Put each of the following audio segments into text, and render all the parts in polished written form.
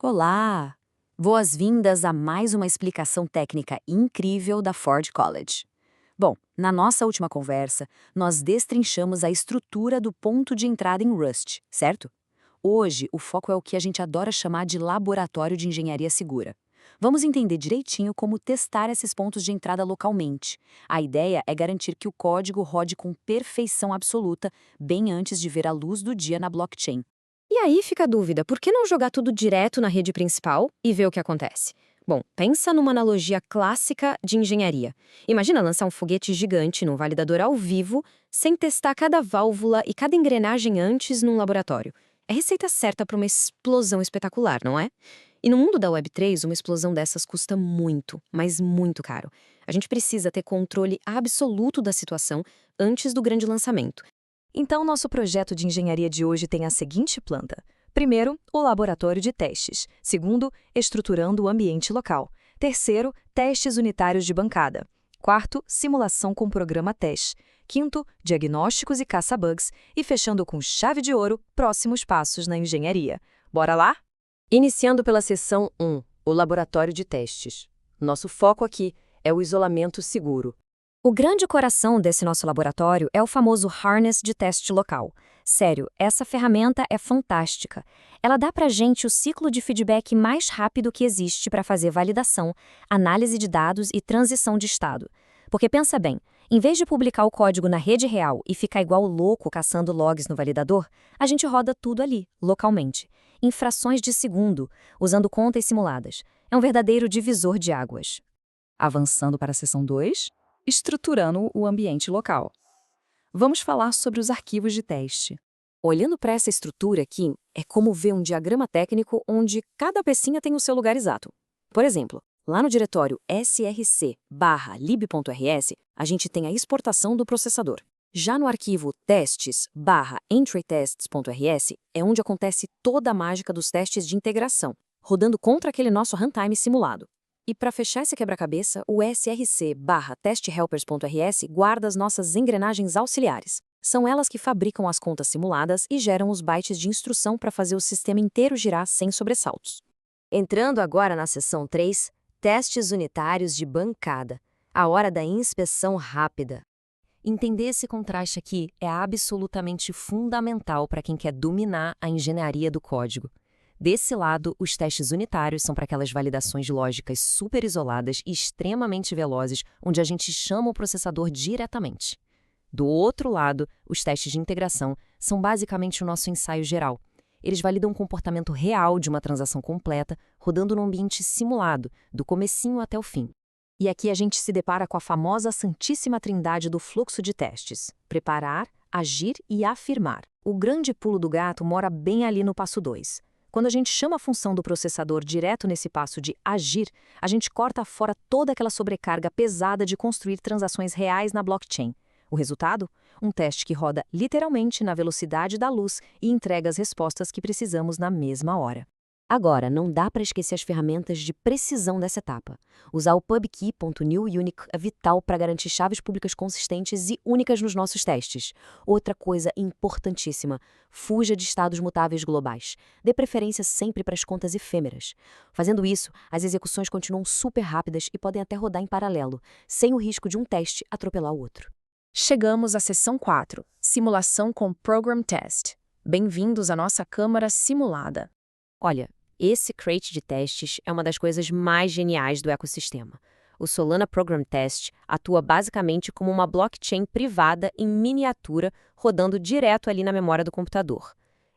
Olá! Boas-vindas a mais uma explicação técnica incrível da Ford College. Bom, na nossa última conversa, nós destrinchamos a estrutura do ponto de entrada em Rust, certo? Hoje, o foco é o que a gente adora chamar de laboratório de engenharia segura. Vamos entender direitinho como testar esses pontos de entrada localmente. A ideia é garantir que o código rode com perfeição absoluta bem antes de ver a luz do dia na blockchain. E aí fica a dúvida, por que não jogar tudo direto na rede principal e ver o que acontece? Bom, pensa numa analogia clássica de engenharia. Imagina lançar um foguete gigante num validador ao vivo, sem testar cada válvula e cada engrenagem antes num laboratório. É receita certa para uma explosão espetacular, não é? E no mundo da Web3, uma explosão dessas custa muito, mas muito caro. A gente precisa ter controle absoluto da situação antes do grande lançamento. Então, nosso projeto de engenharia de hoje tem a seguinte planta. Primeiro, o laboratório de testes. Segundo, estruturando o ambiente local. Terceiro, testes unitários de bancada. Quarto, simulação com programa teste. Quinto, diagnósticos e caça-bugs. E fechando com chave de ouro, próximos passos na engenharia. Bora lá? Iniciando pela seção 1, o laboratório de testes. Nosso foco aqui é o isolamento seguro. O grande coração desse nosso laboratório é o famoso Harness de teste local. Sério, essa ferramenta é fantástica. Ela dá pra gente o ciclo de feedback mais rápido que existe para fazer validação, análise de dados e transição de estado. Porque pensa bem, em vez de publicar o código na rede real e ficar igual louco caçando logs no validador, a gente roda tudo ali, localmente, em frações de segundo, usando contas simuladas. É um verdadeiro divisor de águas. Avançando para a seção 2, estruturando o ambiente local. Vamos falar sobre os arquivos de teste. Olhando para essa estrutura aqui, é como ver um diagrama técnico onde cada pecinha tem o seu lugar exato. Por exemplo, lá no diretório src/lib.rs, a gente tem a exportação do processador. Já no arquivo testes/entrytests.rs é onde acontece toda a mágica dos testes de integração, rodando contra aquele nosso runtime simulado. E para fechar esse quebra-cabeça, o src/testhelpers.rs guarda as nossas engrenagens auxiliares. São elas que fabricam as contas simuladas e geram os bytes de instrução para fazer o sistema inteiro girar sem sobressaltos. Entrando agora na seção 3, testes unitários de bancada. A hora da inspeção rápida. Entender esse contraste aqui é absolutamente fundamental para quem quer dominar a engenharia do código. Desse lado, os testes unitários são para aquelas validações de lógicas super isoladas e extremamente velozes, onde a gente chama o processador diretamente. Do outro lado, os testes de integração são basicamente o nosso ensaio geral. Eles validam o comportamento real de uma transação completa, rodando num ambiente simulado, do comecinho até o fim. E aqui a gente se depara com a famosa santíssima trindade do fluxo de testes: preparar, agir e afirmar. O grande pulo do gato mora bem ali no passo 2. Quando a gente chama a função do processador direto nesse passo de agir, a gente corta fora toda aquela sobrecarga pesada de construir transações reais na blockchain. O resultado? Um teste que roda literalmente na velocidade da luz e entrega as respostas que precisamos na mesma hora. Agora, não dá para esquecer as ferramentas de precisão dessa etapa. Usar o pubkey.newUnic é vital para garantir chaves públicas consistentes e únicas nos nossos testes. Outra coisa importantíssima, fuja de estados mutáveis globais. Dê preferência sempre para as contas efêmeras. Fazendo isso, as execuções continuam super rápidas e podem até rodar em paralelo, sem o risco de um teste atropelar o outro. Chegamos à seção 4, simulação com Program Test. Bem-vindos à nossa câmara simulada. Olha, esse crate de testes é uma das coisas mais geniais do ecossistema. O Solana Program Test atua basicamente como uma blockchain privada em miniatura, rodando direto ali na memória do computador.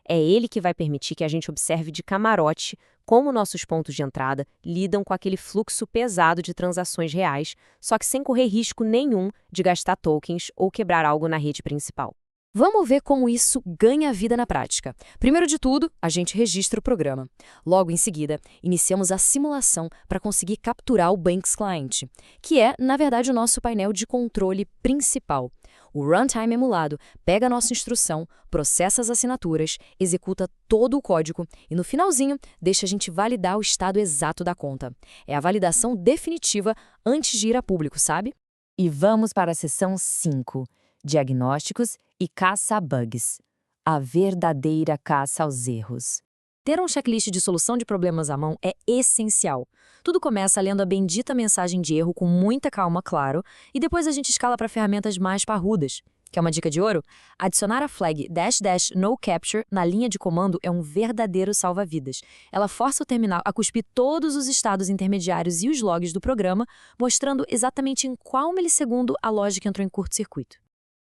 É ele que vai permitir que a gente observe de camarote como nossos pontos de entrada lidam com aquele fluxo pesado de transações reais, só que sem correr risco nenhum de gastar tokens ou quebrar algo na rede principal. Vamos ver como isso ganha vida na prática. Primeiro de tudo, a gente registra o programa. Logo em seguida, iniciamos a simulação para conseguir capturar o Banks Client, que é, na verdade, o nosso painel de controle principal. O runtime emulado pega a nossa instrução, processa as assinaturas, executa todo o código e, no finalzinho, deixa a gente validar o estado exato da conta. É a validação definitiva antes de ir a público, sabe? E vamos para a seção 5. Diagnósticos e caça-bugs. A verdadeira caça aos erros. Ter um checklist de solução de problemas à mão é essencial. Tudo começa lendo a bendita mensagem de erro com muita calma, claro, e depois a gente escala para ferramentas mais parrudas. Quer uma dica de ouro? Adicionar a flag --no capture na linha de comando é um verdadeiro salva-vidas. Ela força o terminal a cuspir todos os estados intermediários e os logs do programa, mostrando exatamente em qual milissegundo a lógica entrou em curto-circuito.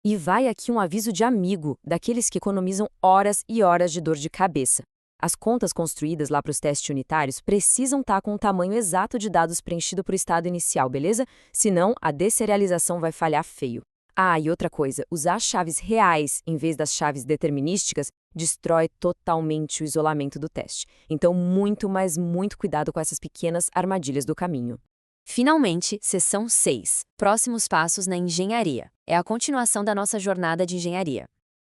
E vai aqui um aviso de amigo, daqueles que economizam horas e horas de dor de cabeça. As contas construídas lá para os testes unitários precisam estar com o tamanho exato de dados preenchido para o estado inicial, beleza? Senão, a deserialização vai falhar feio. Ah, e outra coisa, usar chaves reais em vez das chaves determinísticas destrói totalmente o isolamento do teste. Então, muito, mas muito cuidado com essas pequenas armadilhas do caminho. Finalmente, seção 6. Próximos passos na engenharia. É a continuação da nossa jornada de engenharia.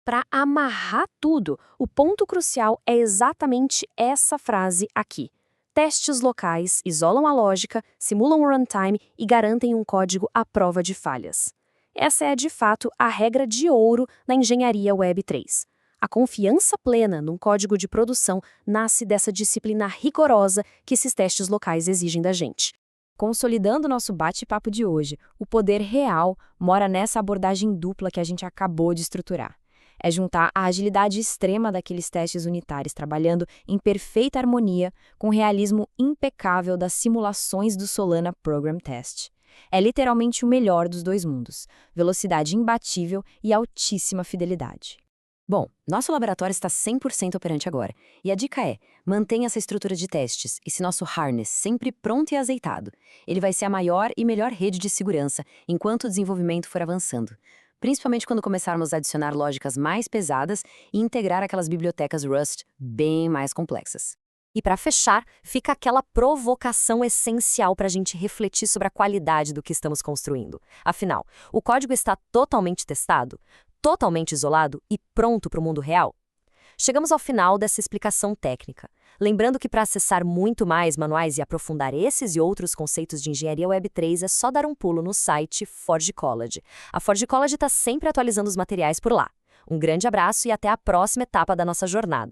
Para amarrar tudo, o ponto crucial é exatamente essa frase aqui. Testes locais isolam a lógica, simulam o runtime e garantem um código à prova de falhas. Essa é, de fato, a regra de ouro na engenharia Web 3. A confiança plena num código de produção nasce dessa disciplina rigorosa que esses testes locais exigem da gente. Consolidando nosso bate-papo de hoje, o poder real mora nessa abordagem dupla que a gente acabou de estruturar. É juntar a agilidade extrema daqueles testes unitários trabalhando em perfeita harmonia com o realismo impecável das simulações do Solana Program Test. É literalmente o melhor dos dois mundos, velocidade imbatível e altíssima fidelidade. Bom, nosso laboratório está 100% operante agora, e a dica é, mantenha essa estrutura de testes, esse nosso harness sempre pronto e azeitado. Ele vai ser a maior e melhor rede de segurança enquanto o desenvolvimento for avançando, principalmente quando começarmos a adicionar lógicas mais pesadas e integrar aquelas bibliotecas Rust bem mais complexas. E para fechar, fica aquela provocação essencial para a gente refletir sobre a qualidade do que estamos construindo. Afinal, o código está totalmente testado, totalmente isolado e pronto para o mundo real? Chegamos ao final dessa explicação técnica. Lembrando que para acessar muito mais manuais e aprofundar esses e outros conceitos de engenharia Web 3 é só dar um pulo no site Forge College. A Forge College está sempre atualizando os materiais por lá. Um grande abraço e até a próxima etapa da nossa jornada.